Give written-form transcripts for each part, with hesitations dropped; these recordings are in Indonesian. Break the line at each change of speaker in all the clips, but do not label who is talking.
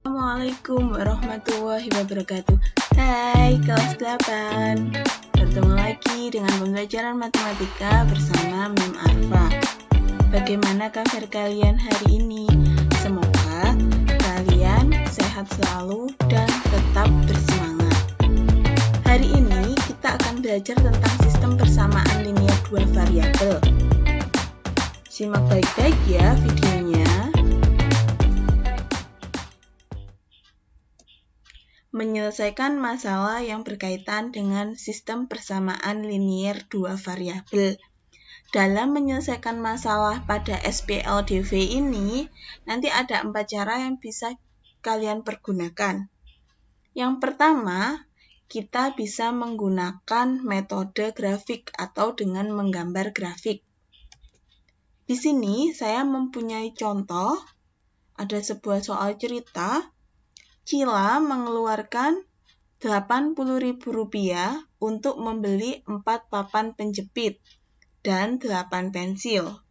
Assalamualaikum warahmatullahi wabarakatuh. Hai kelas 8. Bertemu lagi dengan pembelajaran matematika bersama Mem Arfa. Bagaimana kabar kalian hari ini? Semoga kalian sehat selalu dan tetap bersemangat. Hari ini kita akan belajar tentang sistem persamaan linear dua variabel. Simak baik-baik ya videonya. Menyelesaikan masalah yang berkaitan dengan sistem persamaan linear dua variabel. Dalam menyelesaikan masalah pada SPLDV ini, nanti ada 4 cara yang bisa kalian pergunakan. Yang pertama, kita bisa menggunakan metode grafik atau dengan menggambar grafik. Di sini saya mempunyai contoh, ada sebuah soal cerita. Cila mengeluarkan Rp80.000 untuk membeli 4 papan penjepit dan 8 pensil.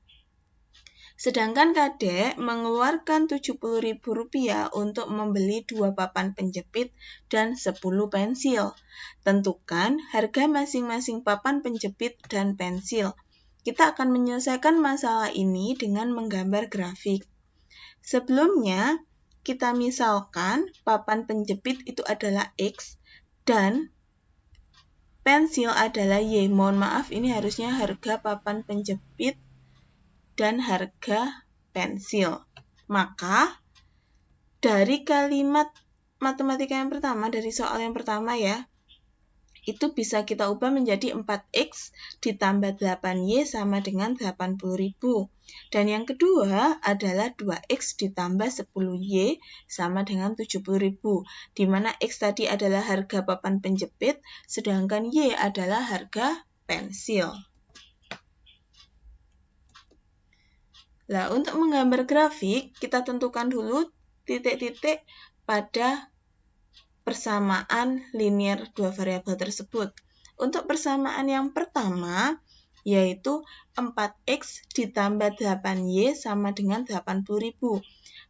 Sedangkan Kadek mengeluarkan Rp70.000 untuk membeli 2 papan penjepit dan 10 pensil. Tentukan harga masing-masing papan penjepit dan pensil. Kita akan menyelesaikan masalah ini dengan menggambar grafik. Sebelumnya, kita misalkan papan penjepit itu adalah X dan pensil adalah Y. Mohon maaf, ini harusnya harga papan penjepit dan harga pensil. Maka, dari kalimat matematika yang pertama, dari soal yang pertama ya, itu bisa kita ubah menjadi 4X ditambah 8Y sama dengan 80.000. Dan yang kedua adalah 2X ditambah 10Y sama dengan 70.000. Di mana X tadi adalah harga papan penjepit, sedangkan Y adalah harga pensil. Nah, untuk menggambar grafik, kita tentukan dulu titik-titik pada persamaan linear dua variabel tersebut. Untuk persamaan yang pertama, yaitu 4X ditambah 8Y sama dengan 80.000.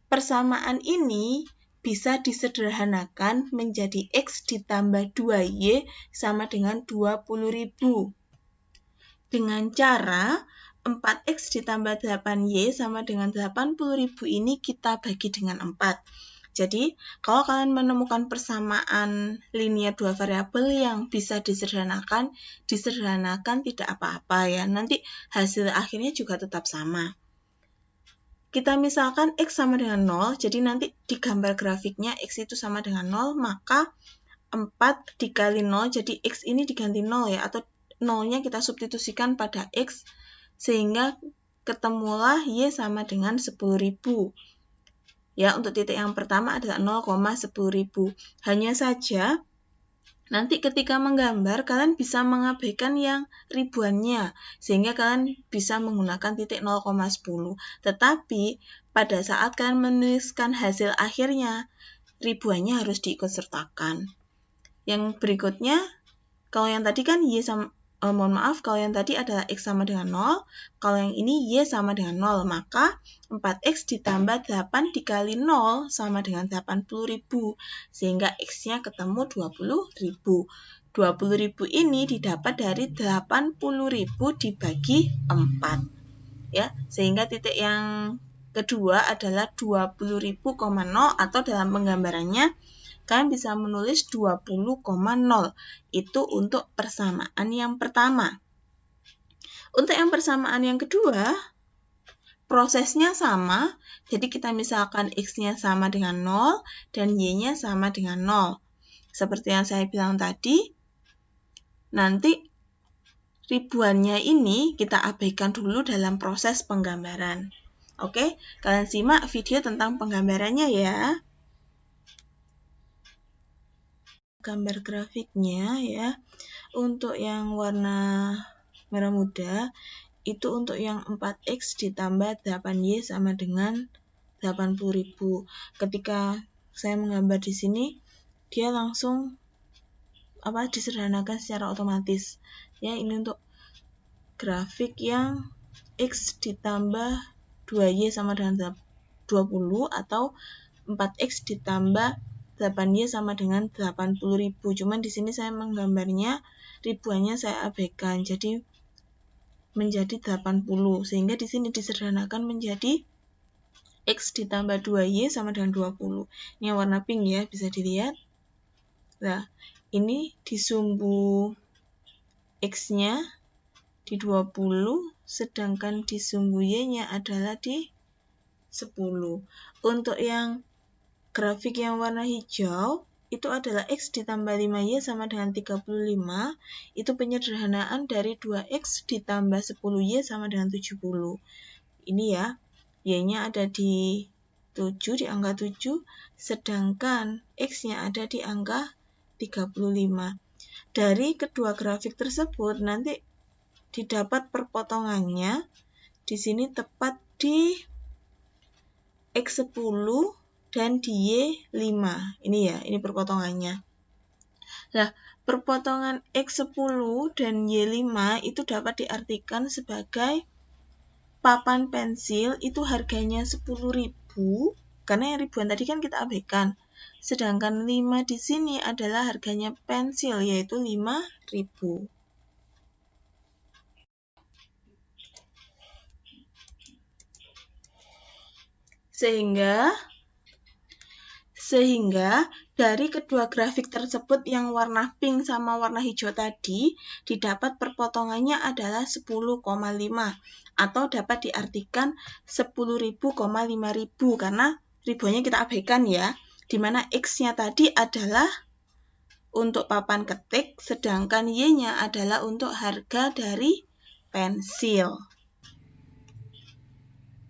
Persamaan ini bisa disederhanakan menjadi X ditambah 2Y sama dengan 20.000. Dengan cara 4X ditambah 8Y sama dengan 80.000 ini kita bagi dengan 4. Jadi, kalau kalian menemukan persamaan linear dua variabel yang bisa disederhanakan tidak apa-apa ya. Nanti hasil akhirnya juga tetap sama. Kita misalkan X sama dengan 0, jadi nanti di gambar grafiknya X itu sama dengan 0, maka 4 dikali 0, jadi X ini diganti 0 ya, atau 0-nya kita substitusikan pada X, sehingga ketemulah Y sama dengan 10.000. Ya, untuk titik yang pertama adalah 0,10.000. Hanya saja, nanti ketika menggambar, kalian bisa mengabaikan yang ribuannya, sehingga kalian bisa menggunakan titik 0,10. Tetapi, pada saat kalian menuliskan hasil akhirnya, ribuannya harus diikutsertakan. Yang berikutnya, kalau yang tadi kan Y sama, kalau yang tadi adalah X sama dengan 0, kalau yang ini Y sama dengan 0, maka 4X ditambah 8 dikali 0 sama dengan 80.000, sehingga X-nya ketemu 20.000. 20.000 ini didapat dari 80.000 dibagi 4. Ya, sehingga titik yang kedua adalah 20.000,0 atau dalam penggambarannya kalian bisa menulis 20,0. Itu untuk persamaan yang pertama. Untuk yang persamaan yang kedua, prosesnya sama. Jadi kita misalkan X-nya sama dengan 0 dan Y-nya sama dengan 0. Seperti yang saya bilang tadi, nanti ribuannya ini kita abaikan dulu dalam proses penggambaran. Oke, kalian simak video tentang penggambarannya ya. Gambar grafiknya ya, untuk yang warna merah muda itu untuk yang 4X ditambah 8Y sama dengan 80.000. Ketika saya menggambar di sini, dia langsung disederhanakan secara otomatis. Ya, ini untuk grafik yang X ditambah 2Y sama dengan 20 atau 4X ditambah 8Y sama dengan 80.000. Cuman di sini saya menggambarnya ribuannya saya abaikan. Jadi menjadi 80. Sehingga di sini disederhanakan menjadi X ditambah 2Y sama dengan 20. Ini yang warna pink ya, bisa dilihat. Nah, ini di sumbu X-nya di 20, sedangkan di sumbu Y-nya adalah di 10. Untuk yang grafik yang warna hijau, itu adalah X ditambah 5Y sama dengan 35. Itu penyederhanaan dari 2X ditambah 10Y sama dengan 70. Ini ya, Y-nya ada di 7, di angka 7, sedangkan X-nya ada di angka 35. Dari kedua grafik tersebut nanti didapat perpotongannya. Di sini tepat di X10 dan di Y5. Ini ya, ini perpotongannya. Nah, perpotongan X10 dan Y5 itu dapat diartikan sebagai papan pensil itu harganya 10.000, karena yang ribuan tadi kan kita abaikan. Sedangkan 5 di sini adalah harganya pensil, yaitu 5.000. Sehingga dari kedua grafik tersebut yang warna pink sama warna hijau tadi, didapat perpotongannya adalah 10,5 atau dapat diartikan 10.000, 5.000 karena ribuannya kita abaikan ya, dimana X-nya tadi adalah untuk papan ketik, sedangkan Y-nya adalah untuk harga dari pensil.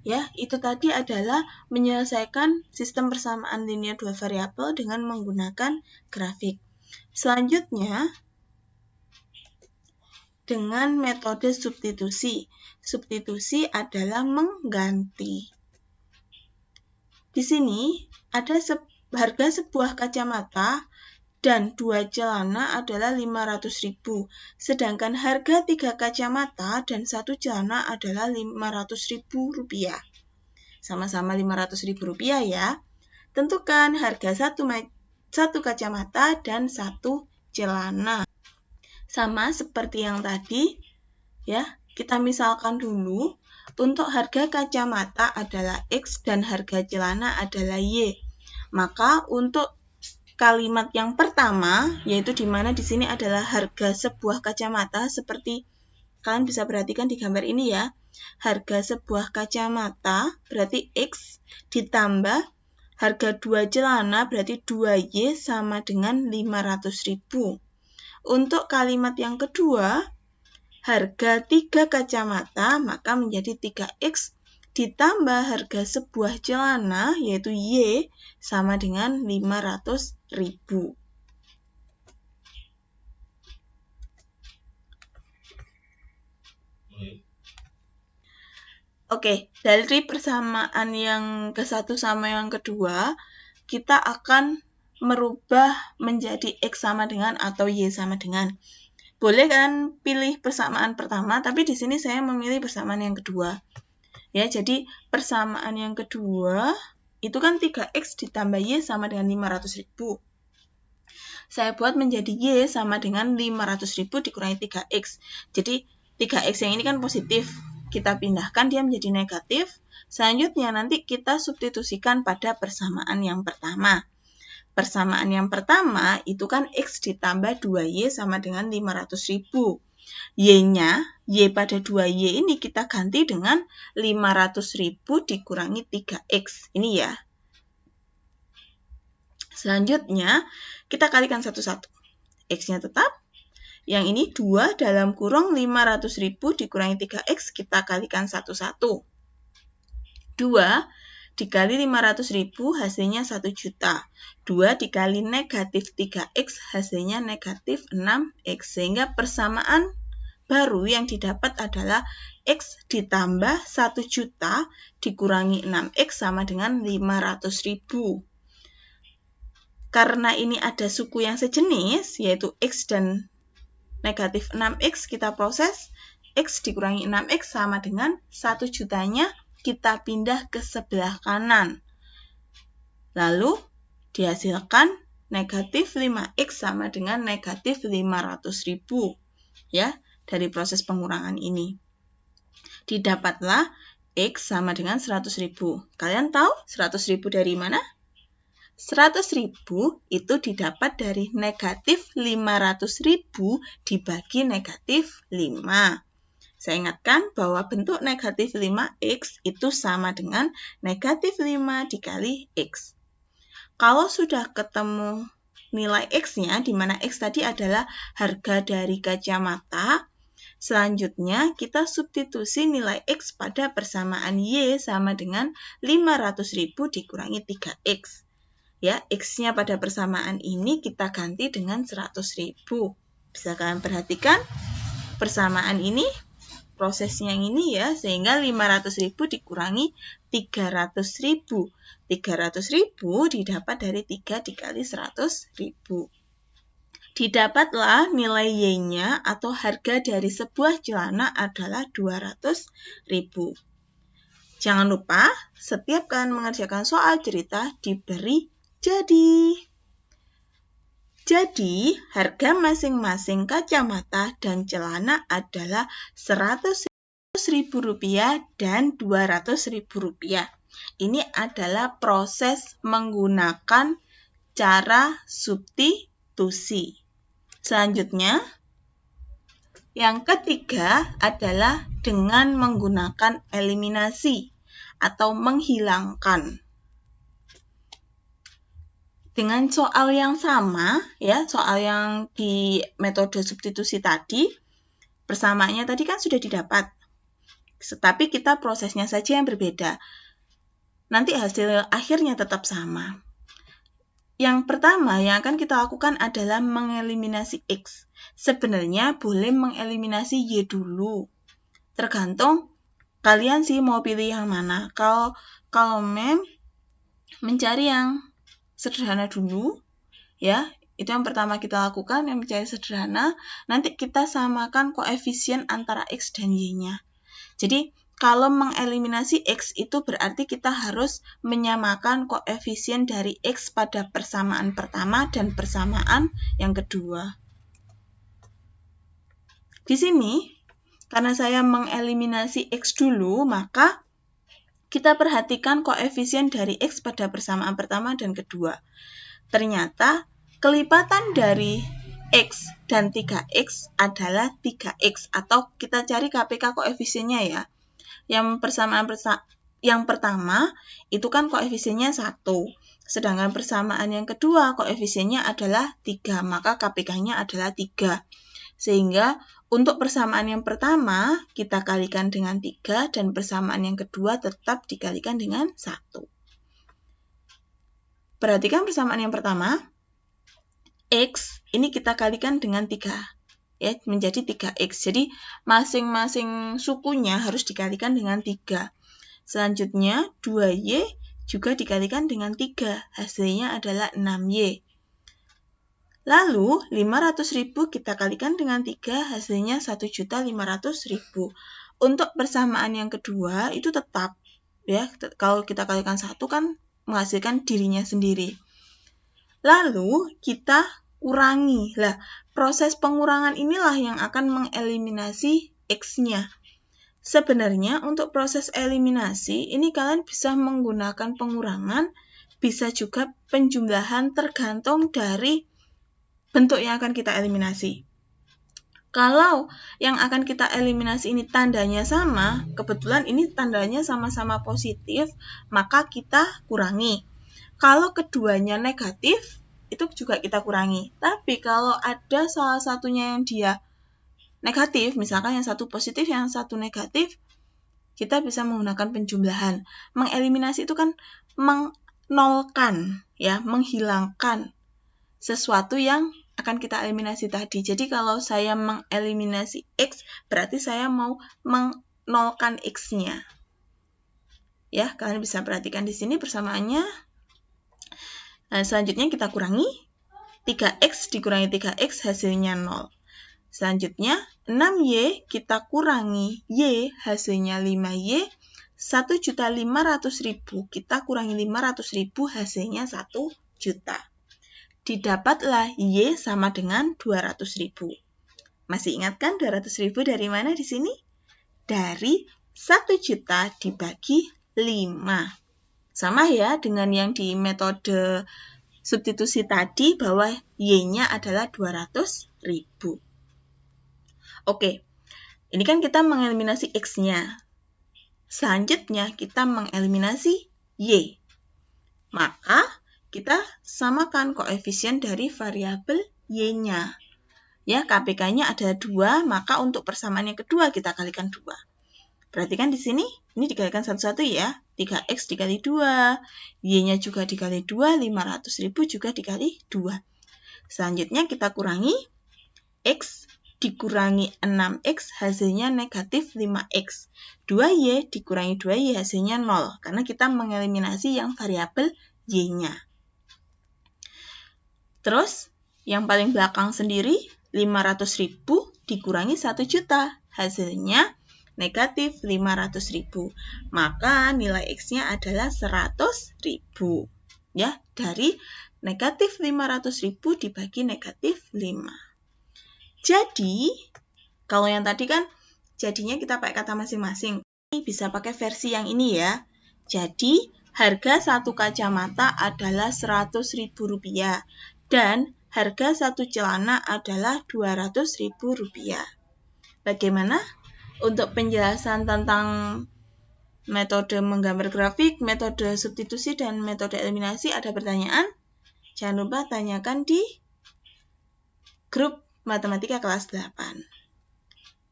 Ya, itu tadi adalah menyelesaikan sistem persamaan linear dua variabel dengan menggunakan grafik. Selanjutnya, dengan metode substitusi. Substitusi adalah mengganti. Di sini ada harga sebuah kacamata dan 2 celana adalah 500.000, sedangkan harga 3 kacamata dan 1 celana adalah 500.000 rupiah. Sama-sama 500.000 rupiah ya. Tentukan harga satu kacamata dan 1 celana. Sama seperti yang tadi, ya. Kita misalkan dulu, untuk harga kacamata adalah X dan harga celana adalah Y. Maka untuk kalimat yang pertama, yaitu di mana di sini adalah harga sebuah kacamata, seperti kalian bisa perhatikan di gambar ini ya. Harga sebuah kacamata berarti X ditambah harga 2 celana berarti 2Y sama dengan 500.000. Untuk kalimat yang kedua, harga 3 kacamata maka menjadi 3X ditambah harga sebuah celana yaitu Y sama dengan 500.000. Oke, dari persamaan yang ke-1 sama yang kedua, kita akan merubah menjadi X sama dengan atau Y sama dengan. Boleh kan pilih persamaan pertama, tapi di sini saya memilih persamaan yang kedua. Ya, jadi persamaan yang kedua itu kan 3X ditambah Y sama dengan 500.000. Saya buat menjadi Y sama dengan 500.000 dikurangi 3X. Jadi 3X yang ini kan positif. Kita pindahkan dia menjadi negatif. Selanjutnya nanti kita substitusikan pada persamaan yang pertama. Persamaan yang pertama itu kan X ditambah 2Y sama dengan 500.000. Y-nya, Y pada 2Y ini kita ganti dengan 500.000 dikurangi 3X. Ini ya. Selanjutnya, kita kalikan satu-satu. X-nya tetap. Yang ini 2 dalam kurung 500.000 dikurangi 3X, kita kalikan satu-satu. 2 dikali 500.000 hasilnya 1 juta. 2 dikali negatif 3X hasilnya negatif 6X. Sehingga persamaan baru yang didapat adalah X ditambah 1 juta dikurangi 6X sama dengan 500.000. Karena ini ada suku yang sejenis, yaitu X dan negatif 6X, kita proses. X dikurangi 6X sama dengan 1 jutanya kita pindah ke sebelah kanan. Lalu dihasilkan negatif 5X sama dengan negatif 500.000 ya, dari proses pengurangan ini. Didapatlah X sama dengan 100.000. Kalian tahu 100.000 dari mana? 100.000 itu didapat dari negatif 500.000 dibagi negatif 5. Saya ingatkan bahwa bentuk negatif 5X itu sama dengan negatif 5 dikali X. Kalau sudah ketemu nilai X-nya, di mana X tadi adalah harga dari kacamata, selanjutnya kita substitusi nilai X pada persamaan Y sama dengan 500.000 dikurangi 3X. Ya, X-nya pada persamaan ini kita ganti dengan 100.000. Bisa kalian perhatikan persamaan ini, prosesnya ini ya, sehingga 500.000 dikurangi 300.000. 300.000 didapat dari 3 dikali 100.000. Didapatlah nilai Y-nya atau harga dari sebuah celana adalah 200.000. Jangan lupa, setiap kalian mengerjakan soal cerita diberi jadi. Jadi, harga masing-masing kacamata dan celana adalah Rp100.000 dan Rp200.000. Ini adalah proses menggunakan cara substitusi. Selanjutnya, yang ketiga adalah dengan menggunakan eliminasi atau menghilangkan. Dengan soal yang sama, ya, soal yang di metode substitusi tadi, persamaannya tadi kan sudah didapat. Tetapi kita prosesnya saja yang berbeda. Nanti hasil akhirnya tetap sama. Yang pertama yang akan kita lakukan adalah mengeliminasi X. Sebenarnya boleh mengeliminasi Y dulu. Tergantung kalian sih mau pilih yang mana. Kalau mencari yang sederhana dulu, ya, itu yang pertama kita lakukan, yang mencari sederhana. Nanti kita samakan koefisien antara X dan Y-nya. Jadi, kalau mengeliminasi X itu berarti kita harus menyamakan koefisien dari X pada persamaan pertama dan persamaan yang kedua. Di sini, karena saya mengeliminasi X dulu, maka kita perhatikan koefisien dari X pada persamaan pertama dan kedua. Ternyata kelipatan dari X dan 3X adalah 3X, atau kita cari KPK koefisiennya ya. Yang pertama itu kan koefisiennya 1, sedangkan persamaan yang kedua koefisiennya adalah 3, maka KPK-nya adalah 3. Sehingga untuk persamaan yang pertama kita kalikan dengan 3 dan persamaan yang kedua tetap dikalikan dengan 1. Perhatikan persamaan yang pertama, X ini kita kalikan dengan 3, ya, menjadi 3X. Jadi masing-masing sukunya harus dikalikan dengan 3. Selanjutnya 2Y juga dikalikan dengan 3, hasilnya adalah 6Y. Lalu 500.000 kita kalikan dengan 3, hasilnya 1.500.000. Untuk persamaan yang kedua itu tetap, ya, kalau kita kalikan 1 kan menghasilkan dirinya sendiri. Lalu kita kurangi. Lah, proses pengurangan inilah yang akan mengeliminasi X-nya. Sebenarnya untuk proses eliminasi ini kalian bisa menggunakan pengurangan, bisa juga penjumlahan, tergantung dari bentuk yang akan kita eliminasi. Kalau yang akan kita eliminasi ini tandanya sama, kebetulan ini tandanya sama-sama positif, maka kita kurangi. Kalau keduanya negatif, itu juga kita kurangi. Tapi kalau ada salah satunya yang dia negatif, misalkan yang satu positif, yang satu negatif, kita bisa menggunakan penjumlahan. Mengeliminasi itu kan menolkan, ya, menghilangkan sesuatu yang akan kita eliminasi tadi. Jadi kalau saya mengeliminasi X, berarti saya mau menolkan X-nya. Ya, kalian bisa perhatikan di sini persamaannya. Nah, selanjutnya kita kurangi. 3X dikurangi 3X hasilnya 0. Selanjutnya 6Y kita kurangi Y hasilnya 5Y. 1.500.000 kita kurangi 500.000 hasilnya 1 juta. Didapatlah Y sama dengan 200.000. Masih ingat kan 200.000 dari mana di sini? Dari 1 juta dibagi 5. Sama ya dengan yang di metode substitusi tadi bahwa Y-nya adalah 200.000. Oke, ini kan kita mengeliminasi X-nya. Selanjutnya kita mengeliminasi Y. Maka kita samakan koefisien dari variabel Y-nya. Ya, KPK-nya ada 2, maka untuk persamaan yang kedua kita kalikan 2. Berarti kan di sini, ini dikalikan satu-satu ya. 3X dikali 2, Y-nya juga dikali 2, 500.000 juga dikali 2. Selanjutnya kita kurangi X dikurangi 6X hasilnya negatif 5X. 2Y dikurangi 2Y hasilnya 0, karena kita mengeliminasi yang variabel Y-nya. Terus, yang paling belakang sendiri, 500.000 dikurangi 1 juta, hasilnya negatif 500.000. Maka nilai X-nya adalah 100.000. Ya, dari negatif 500.000 dibagi negatif 5. Jadi, kalau yang tadi kan jadinya kita pakai kata masing-masing. Ini bisa pakai versi yang ini ya. Jadi, harga satu kacamata adalah Rp100.000 dan harga satu celana adalah Rp200.000. Bagaimana? Untuk penjelasan tentang metode menggambar grafik, metode substitusi, dan metode eliminasi ada pertanyaan? Jangan lupa tanyakan di grup Matematika kelas 8.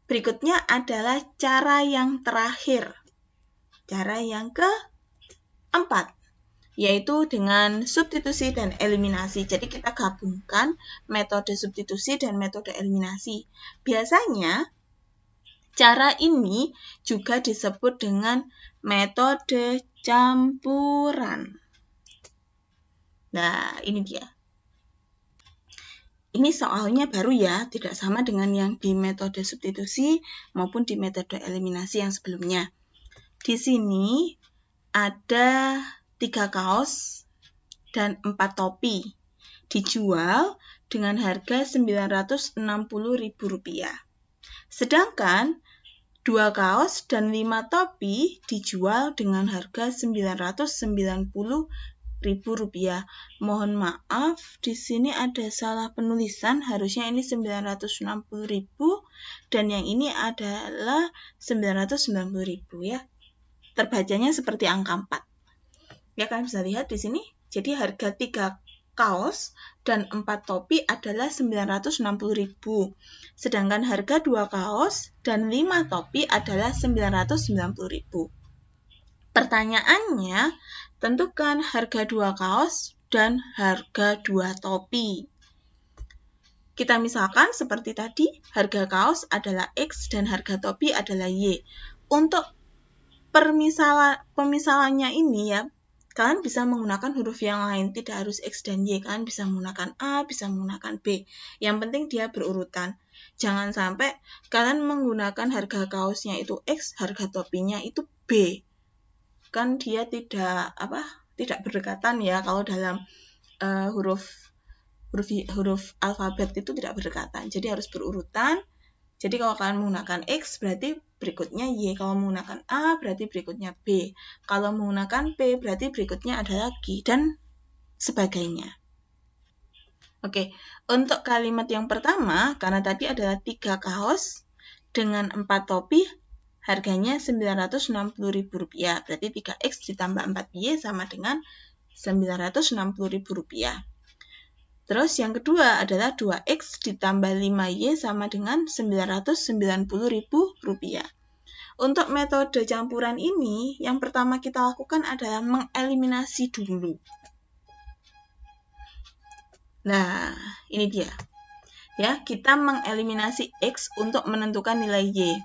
Berikutnya adalah cara yang terakhir. Cara yang keempat, yaitu dengan substitusi dan eliminasi. Jadi kita gabungkan metode substitusi dan metode eliminasi. Biasanya cara ini juga disebut dengan metode campuran. Nah, ini dia. Ini soalnya baru ya, tidak sama dengan yang di metode substitusi maupun di metode eliminasi yang sebelumnya. Di sini ada 3 kaos dan 4 topi. Dijual dengan harga Rp960.000. Sedangkan 2 kaos dan 5 topi dijual dengan harga Rp990.000. Mohon maaf, di sini ada salah penulisan, harusnya ini 960.000 dan yang ini adalah 990.000 ya. Terbacanya seperti angka 4. Ya kan bisa lihat di sini. Jadi harga 3 kaos dan 4 topi adalah 960.000. Sedangkan harga 2 kaos dan 5 topi adalah 990.000. Pertanyaannya, tentukan harga 2 kaos dan harga 2 topi. Kita misalkan seperti tadi, harga kaos adalah X dan harga topi adalah Y. Untuk pemisalannya ini ya, kalian bisa menggunakan huruf yang lain, tidak harus X dan Y. Kalian bisa menggunakan A, bisa menggunakan B. Yang penting dia berurutan. Jangan sampai kalian menggunakan harga kaosnya itu X, harga topinya itu B. Kan dia tidak berdekatan ya, kalau dalam huruf alfabet itu tidak berdekatan, jadi harus berurutan. Jadi kalau kalian menggunakan X berarti berikutnya Y, kalau menggunakan A berarti berikutnya B, kalau menggunakan P berarti berikutnya adalah G, dan sebagainya. Oke, untuk kalimat yang pertama, karena tadi adalah 3 kaos dengan 4 topi, harganya Rp960.000, berarti 3X ditambah 4Y sama dengan Rp960.000. Terus yang kedua adalah 2X ditambah 5Y sama dengan Rp990.000. Untuk metode campuran ini, yang pertama kita lakukan adalah mengeliminasi dulu. Nah, ini dia. Ya, kita mengeliminasi X untuk menentukan nilai Y.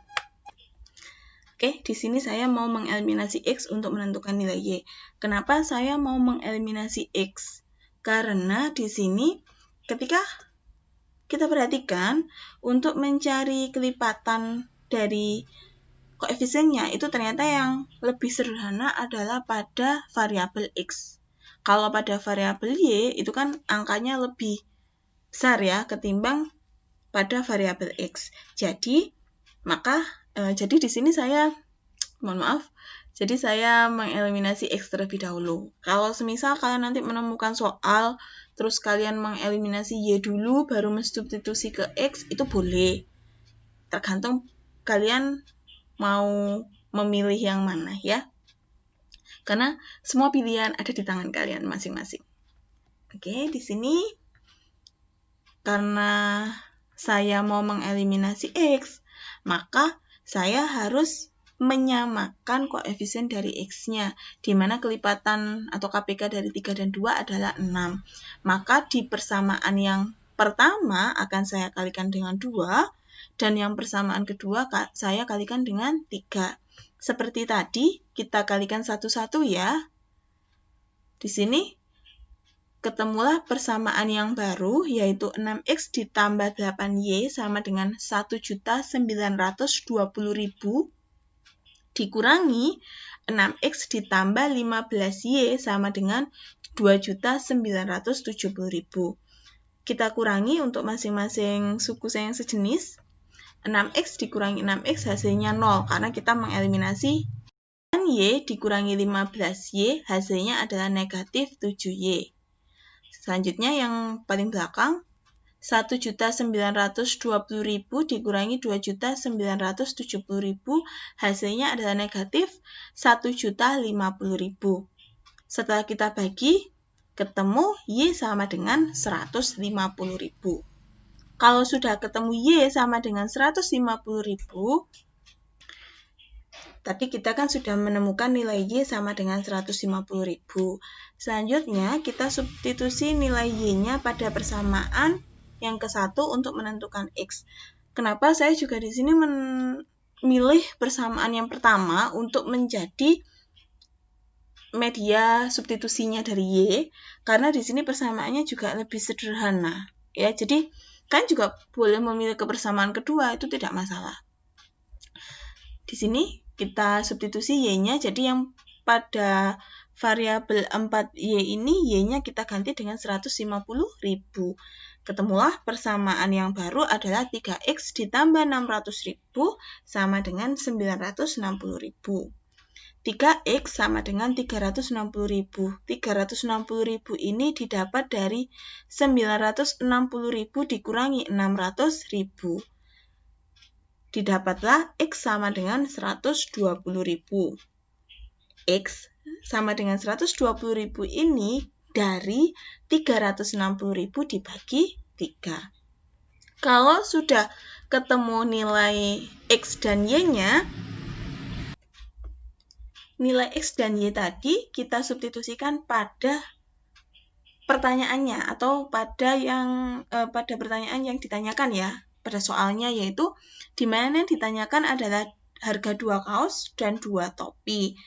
Oke, di sini saya mau mengeliminasi X untuk menentukan nilai Y. Kenapa saya mau mengeliminasi X? Karena di sini ketika kita perhatikan untuk mencari kelipatan dari koefisiennya itu ternyata yang lebih sederhana adalah pada variabel X. Kalau pada variabel Y itu kan angkanya lebih besar ya ketimbang pada variabel X. Jadi di sini saya jadi saya mengeliminasi X terlebih dahulu. Kalau semisal kalian nanti menemukan soal, terus kalian mengeliminasi Y dulu, baru mensubstitusi ke X, itu boleh. Tergantung kalian mau memilih yang mana ya. Karena semua pilihan ada di tangan kalian masing-masing. Oke, di sini karena saya mau mengeliminasi X, maka saya harus menyamakan koefisien dari X-nya, di mana kelipatan atau KPK dari 3 dan 2 adalah 6. Maka di persamaan yang pertama akan saya kalikan dengan 2, dan yang persamaan kedua saya kalikan dengan 3. Seperti tadi, kita kalikan satu-satu ya. Di sini ketemulah persamaan yang baru, yaitu 6X ditambah 8Y sama dengan 1.920.000 dikurangi 6X ditambah 15Y sama dengan 2.970.000. Kita kurangi untuk masing-masing suku yang sejenis. 6X dikurangi 6X hasilnya 0, karena kita mengeliminasi. Dan Y dikurangi 15Y hasilnya adalah negatif 7Y. Selanjutnya yang paling belakang, 1.920.000 dikurangi 2.970.000 hasilnya adalah negatif 1.050.000. Setelah kita bagi, ketemu Y sama dengan 150.000. Kalau sudah ketemu Y sama dengan 150.000, tadi kita kan sudah menemukan nilai Y sama dengan 150.000. Selanjutnya, kita substitusi nilai Y-nya pada persamaan yang ke-1 untuk menentukan X. Kenapa saya juga di sini memilih persamaan yang pertama untuk menjadi media substitusinya dari Y, karena di sini persamaannya juga lebih sederhana. Ya, jadi kan juga boleh memilih kebersamaan kedua, itu tidak masalah. Di sini kita substitusi Y-nya, jadi yang pada variabel 4Y ini, Y-nya kita ganti dengan 150.000. Ketemulah persamaan yang baru adalah 3X ditambah 600.000 sama dengan 960.000. 3X sama dengan 360.000. 360.000 ini didapat dari 960.000 dikurangi 600.000. Didapatlah X sama dengan 120.000. X sama dengan 120.000 ini dari 360.000 dibagi 3. Kalau sudah ketemu nilai X dan Y-nya, nilai X dan Y tadi kita substitusikan pada pertanyaannya atau pada pertanyaan yang ditanyakan ya, pada soalnya, yaitu di mana yang ditanyakan adalah harga 2 kaos dan 2 topi.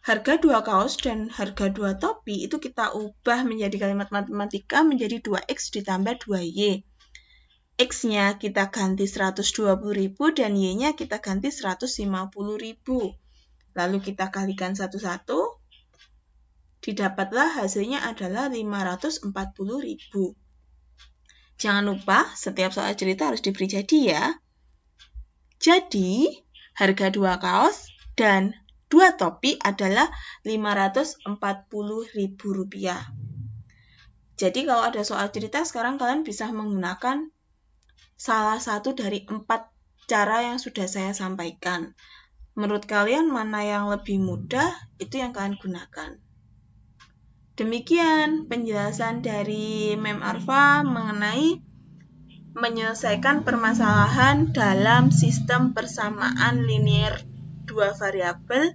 Harga 2 kaos dan harga 2 topi itu kita ubah menjadi kalimat matematika menjadi 2X ditambah 2Y. X-nya kita ganti 120.000 dan Y-nya kita ganti 150.000. Lalu kita kalikan satu-satu, didapatlah hasilnya adalah 540.000. Jangan lupa, setiap soal cerita harus diberi jadi ya. Jadi, harga 2 kaos dan 2 topi adalah Rp540.000. Jadi, kalau ada soal cerita, sekarang kalian bisa menggunakan salah satu dari 4 cara yang sudah saya sampaikan. Menurut kalian mana yang lebih mudah, itu yang kalian gunakan. Demikian penjelasan dari Mem Arfa mengenai menyelesaikan permasalahan dalam sistem persamaan linear 2 variabel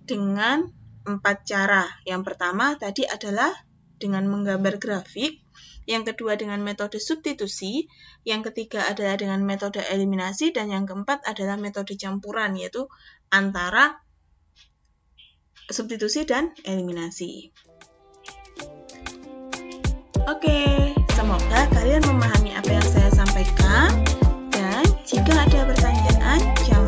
dengan 4 cara. Yang pertama tadi adalah dengan menggambar grafik, yang kedua dengan metode substitusi, yang ketiga adalah dengan metode eliminasi, dan yang keempat adalah metode campuran, yaitu antara substitusi dan eliminasi. Oke, semoga kalian memahami apa yang saya sampaikan, dan jika ada pertanyaan, jangan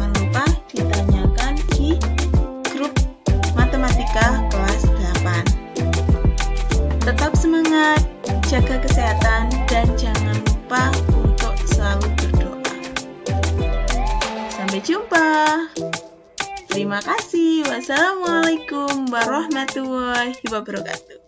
semangat, jaga kesehatan, dan jangan lupa untuk selalu berdoa. Sampai jumpa. Terima kasih. Wassalamualaikum warahmatullahi wabarakatuh.